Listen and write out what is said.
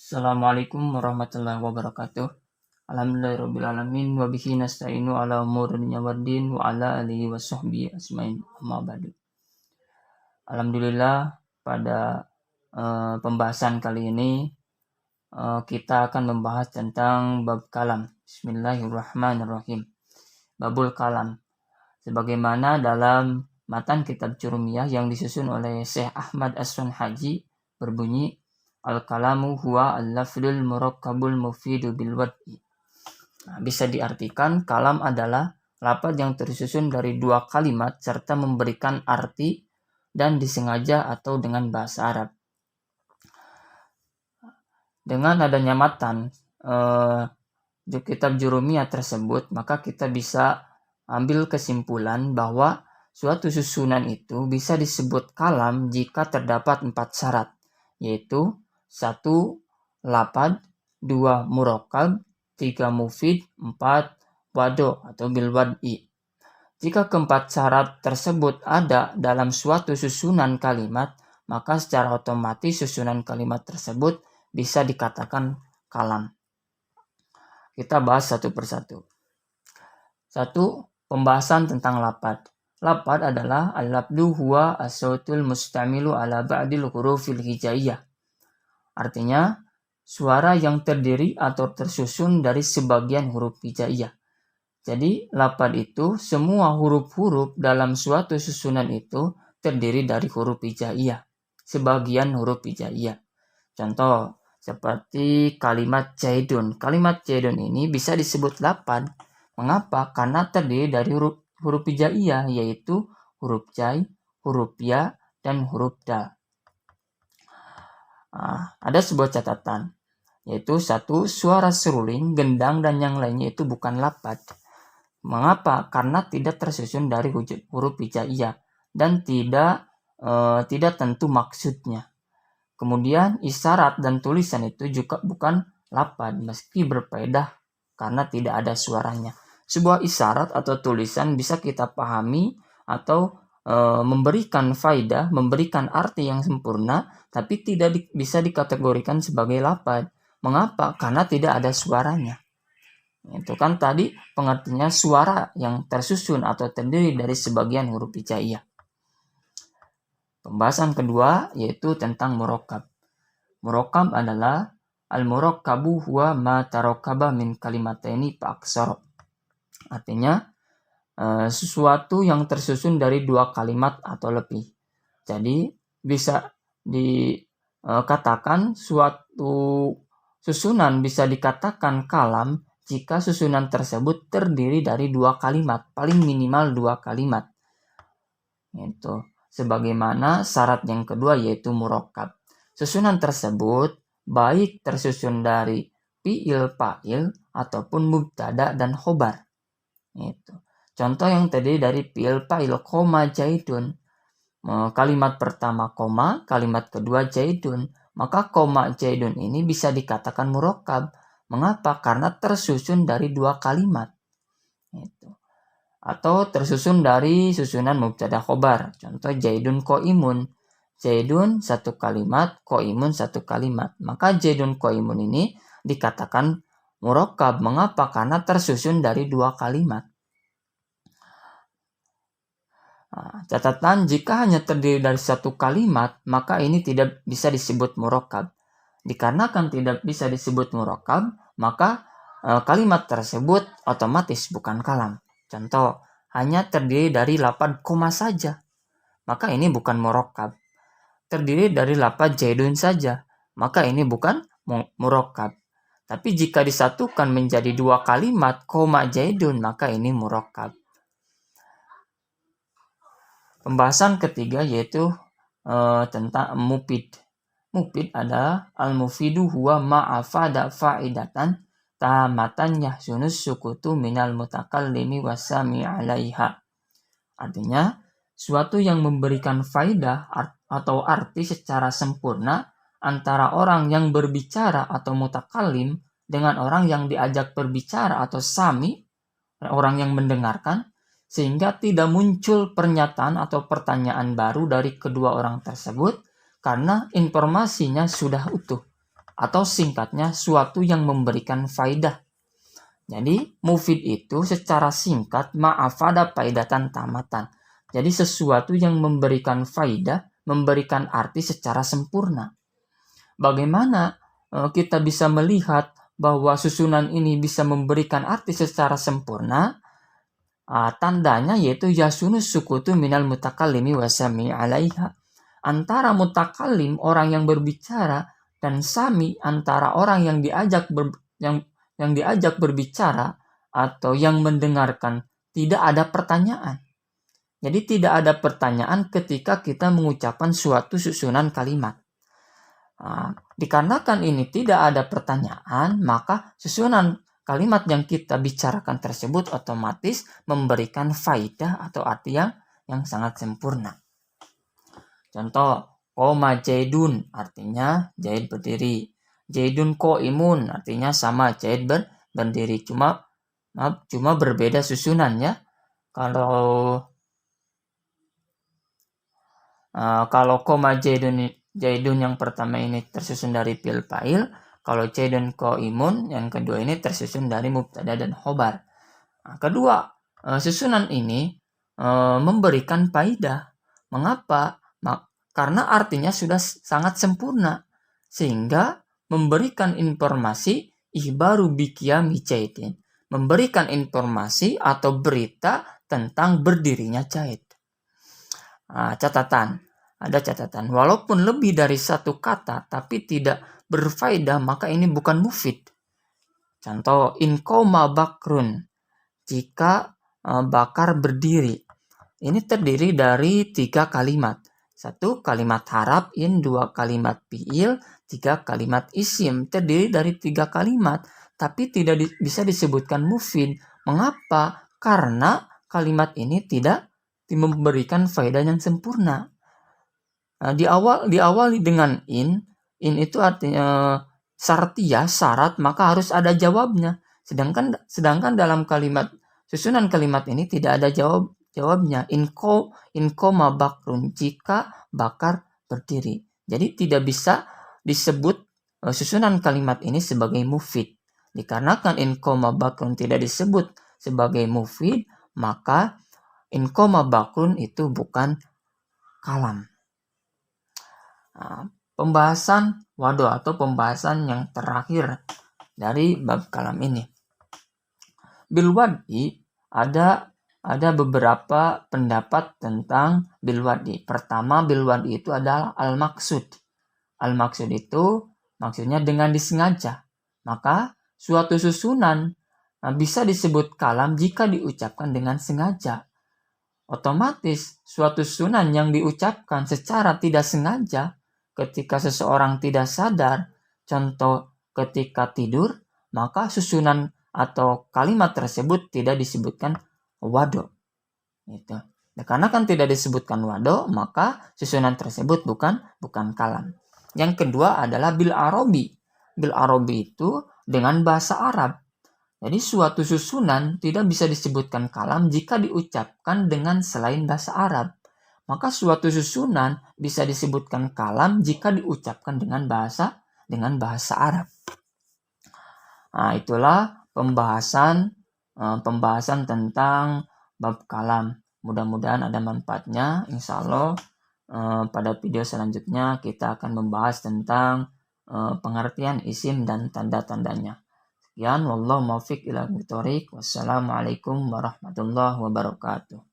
Assalamualaikum warahmatullahi wabarakatuh. Alhamdulillahirrabbilalamin wa bihi nasta'inu ala umuri dunya waddin wa ala alihi wa sahbihi asma'in amma ba'du. Alhamdulillah pada pembahasan kali ini kita akan membahas tentang bab kalam. Bismillahirrahmanirrahim. Babul kalam. Sebagaimana dalam matan kitab Jurumiyah yang disusun oleh Syekh Ahmad As-Sunhaji berbunyi al-kalamu huwa al-lafdul murakkabul mufidu bil wad'i. Bisa diartikan kalam adalah lafaz yang tersusun dari dua kalimat serta memberikan arti dan disengaja atau dengan bahasa Arab. Dengan adanya matan di kitab Jurumiyah tersebut, maka kita bisa ambil kesimpulan bahwa suatu susunan itu bisa disebut kalam jika terdapat 4 syarat, yaitu 1. Lapad, 2. Murakkab, 3. Mufid, 4. Wado atau bil wad'i. Jika keempat syarat tersebut ada dalam suatu susunan kalimat, maka secara otomatis susunan kalimat tersebut bisa dikatakan kalam. Kita bahas satu persatu. 1. Pembahasan tentang lapad. Lapad adalah al-labdu huwa as-sautul mustamilu ala ba'dil hurufil hijaiyah. Artinya, suara yang terdiri atau tersusun dari sebagian huruf hijaiyah. Jadi, lapad itu semua huruf-huruf dalam suatu susunan itu terdiri dari huruf hijaiyah. Sebagian huruf hijaiyah. Contoh, seperti kalimat jaidun. Kalimat jaidun ini bisa disebut lapad. Mengapa? Karena terdiri dari huruf hijaiyah, yaitu huruf jai, huruf ya, dan huruf dal. Ada sebuah catatan, yaitu 1. Suara seruling, gendang, dan yang lainnya itu bukan lapad. Mengapa? Karena tidak tersusun dari huruf hijaiyah dan tidak tentu maksudnya. Kemudian isyarat dan tulisan itu juga bukan lapad meski berfaedah karena tidak ada suaranya. Sebuah isyarat atau tulisan bisa kita pahami atau memberikan faedah, memberikan arti yang sempurna, tapi tidak bisa dikategorikan sebagai lapad. Mengapa? Karena tidak ada suaranya. Itu kan tadi pengertiannya suara yang tersusun atau terdiri dari sebagian huruf hijaiyah. Pembahasan kedua yaitu tentang murakkab. Murakkab adalah al-murakkabu huwa ma tarakkaba min kalimataini fa aksara. Artinya sesuatu yang tersusun dari dua kalimat atau lebih. Jadi bisa dikatakan suatu susunan bisa dikatakan kalam jika susunan tersebut terdiri dari dua kalimat, paling minimal 2 kalimat. Itu sebagaimana syarat yang kedua yaitu murakkab. Susunan tersebut baik tersusun dari fi'il, fa'il ataupun mubtada dan khobar. Itu. Contoh yang terdiri dari fi'il, fa'il, koma jaidun. Kalimat pertama koma, kalimat kedua jaidun. Maka koma jaidun ini bisa dikatakan murakkab. Mengapa? Karena tersusun dari 2 kalimat. Itu. Atau tersusun dari susunan mubtada khobar. Contoh jaidun koimun. Jaidun 1 kalimat, koimun 1 kalimat. Maka jaidun koimun ini dikatakan murakkab. Mengapa? Karena tersusun dari 2 kalimat. Catatan, jika hanya terdiri dari 1 kalimat, maka ini tidak bisa disebut murakkab. Dikarenakan tidak bisa disebut murakkab, maka kalimat tersebut otomatis bukan kalam. Contoh, hanya terdiri dari lafaz koma saja, maka ini bukan murakkab. Terdiri dari lafaz jaidun saja, maka ini bukan murakkab. Tapi jika disatukan menjadi 2 kalimat koma jaidun, maka ini murakkab. Pembahasan ketiga yaitu tentang mufid. Mufid adalah al-mufidu huwa ma'afada fa'idatan tamatan yahsunus sukutu minal mutakallimi wasami alaiha. Artinya, suatu yang memberikan faidah atau arti secara sempurna antara orang yang berbicara atau mutakallim dengan orang yang diajak berbicara atau sami, orang yang mendengarkan, sehingga tidak muncul pernyataan atau pertanyaan baru dari kedua orang tersebut karena informasinya sudah utuh. atau singkatnya suatu yang memberikan faidah. Jadi mufid itu secara singkat ma'afada faidatan tamatan. Jadi sesuatu yang memberikan faidah, memberikan arti secara sempurna. Bagaimana kita bisa melihat bahwa susunan ini bisa memberikan arti secara sempurna? Tandanya yaitu yasunus sukutu minal mutakallimi wasami alaiha. Antara mutakallim, orang yang berbicara, dan sami, antara orang yang diajak berbicara atau yang mendengarkan, tidak ada pertanyaan. Jadi tidak ada pertanyaan ketika kita mengucapkan suatu susunan kalimat. Dikarenakan ini tidak ada pertanyaan, maka susunan kalimat yang kita bicarakan tersebut otomatis memberikan faidah atau arti yang sangat sempurna. Contoh, koma jaidun artinya Zaid berdiri. Jaidun imun artinya sama, Zaid berdiri. Cuma berbeda susunannya. Kalau koma Jaidun yang pertama ini tersusun dari fi'il fa'il. Kalau Jaidun imun yang kedua ini tersusun dari mubtada dan khobar. Kedua, susunan ini memberikan faidah. Mengapa? Karena artinya sudah sangat sempurna, sehingga memberikan informasi ihbaru biqiyami Jaidin, memberikan informasi atau berita tentang berdirinya Zaid. Ada catatan. Walaupun lebih dari satu kata tapi tidak berfaedah, maka ini bukan mufid. Contoh, in qoma bakrun, jika bakar berdiri. Ini terdiri dari 3 kalimat. 1 kalimat harap, in, 2 kalimat fi'il, 3 kalimat isim. Terdiri dari 3 kalimat, tapi tidak bisa disebutkan mufid. Mengapa? Karena kalimat ini tidak memberikan faedah yang sempurna. Diawali dengan in itu artinya syartiyah, syarat, maka harus ada jawabnya. Sedangkan dalam susunan kalimat ini tidak ada jawabnya. In qoma bakrun, jika bakar berdiri. Jadi tidak bisa disebut susunan kalimat ini sebagai mufid. Dikarenakan in qoma bakrun tidak disebut sebagai mufid, maka in qoma bakrun itu bukan kalam. Pembahasan wado atau pembahasan yang terakhir dari bab kalam ini. Bil wadi ada beberapa pendapat tentang bil wadi. Pertama, bil wadi itu adalah al-maksud. Al-maksud itu maksudnya dengan disengaja. Maka suatu susunan bisa disebut kalam jika diucapkan dengan sengaja. Otomatis suatu susunan yang diucapkan secara tidak sengaja ketika seseorang tidak sadar, contoh ketika tidur, maka susunan atau kalimat tersebut tidak disebutkan wado. Gitu. Karena kan tidak disebutkan wado, maka susunan tersebut bukan kalam. Yang kedua adalah bil arabi. Bil arabi itu dengan bahasa Arab. Jadi suatu susunan tidak bisa disebutkan kalam jika diucapkan dengan selain bahasa Arab. Maka suatu susunan bisa disebutkan kalam jika diucapkan dengan bahasa Arab. Itulah pembahasan tentang bab kalam. Mudah-mudahan ada manfaatnya. Insya Allah pada video selanjutnya kita akan membahas tentang pengertian isim dan tanda-tandanya. Sekian, wallahu muwaffiq ila aqwamit thoriq. Wassalamualaikum warahmatullahi wabarakatuh.